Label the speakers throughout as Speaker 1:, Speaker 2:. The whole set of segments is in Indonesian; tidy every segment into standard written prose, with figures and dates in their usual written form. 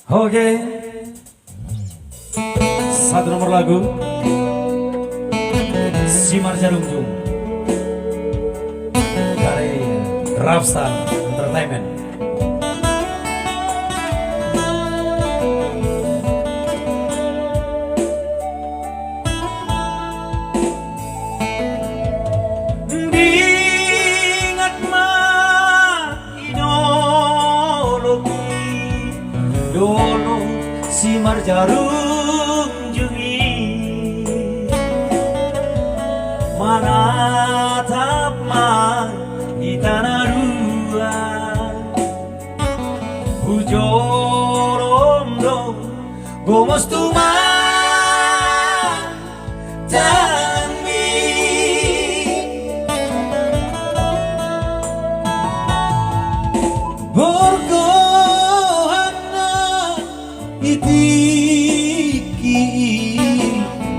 Speaker 1: Oke, satu nomor lagu Simar Jarungjung dari Rapstar Entertainment.
Speaker 2: Diingat mah ideologi dulu Simar Jarungjungi manatap mah di tanah dua Bujorondo gomos tuma Tanmi Borgohana itiki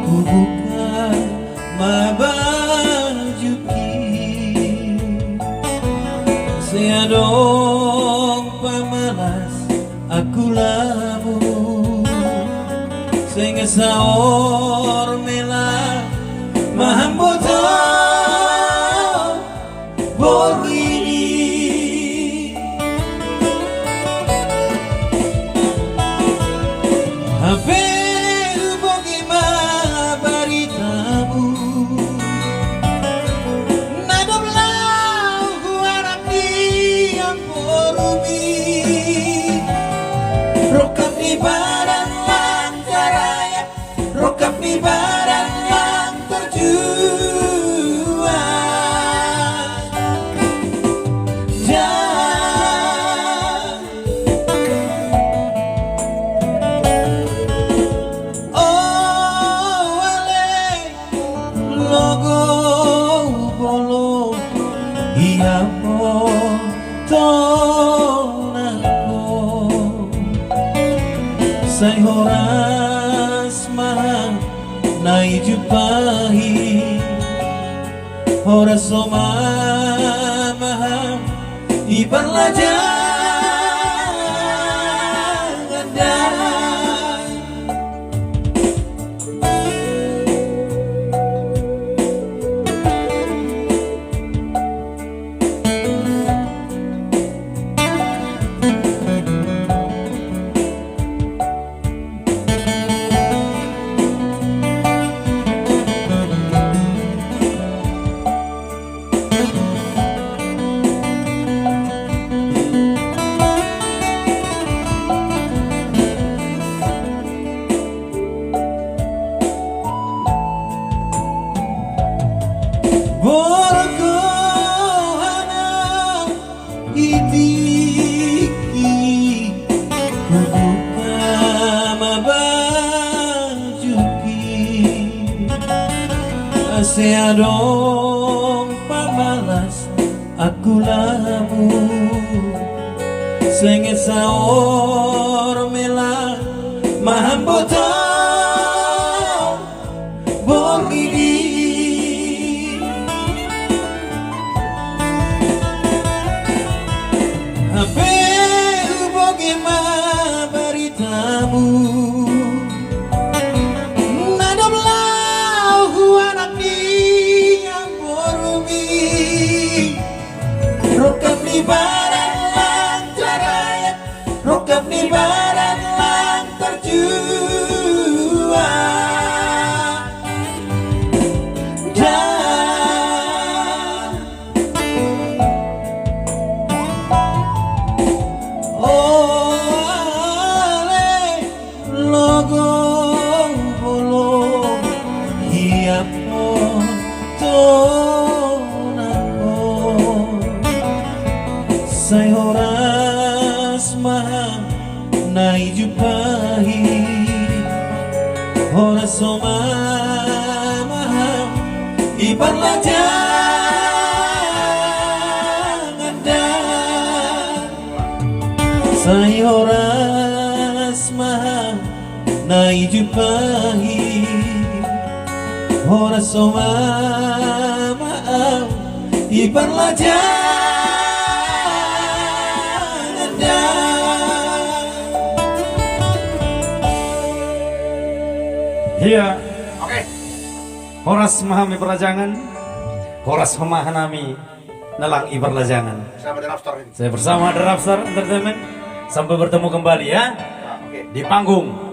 Speaker 2: bukan mabajuki seadong pamalas aku lamu sehingga saor mela mahamboto borini hampir bagaimana beritamu nadamlah huarapi yang porumi rokap di badan lancaraya rokap di badan yang terjual oh ale logo bolo iya po tonako say horas mahal na ijupahi horas mahal iparlajan Borgohana itiki buka mabajuki seadong pamalas aku lamu sengit saor mela mahamboto borini hampir bagaimana beritamu nadamlah anak yang borumi rokap di badan lancaraya rokap di badan lang terjual say horas mahal na ijupahi horas mahal iparlajan ada say horas mahal na ijupahi horas mahal iparlajan
Speaker 1: Iya.
Speaker 3: Oke.
Speaker 1: Horas memahami perlajangan, Horas memahami nelang iberlajangan.
Speaker 3: Sama The Rapstar ini.
Speaker 1: Saya bersama The Rapstar Entertainment. Sampai bertemu kembali ya
Speaker 3: Oke.
Speaker 1: di panggung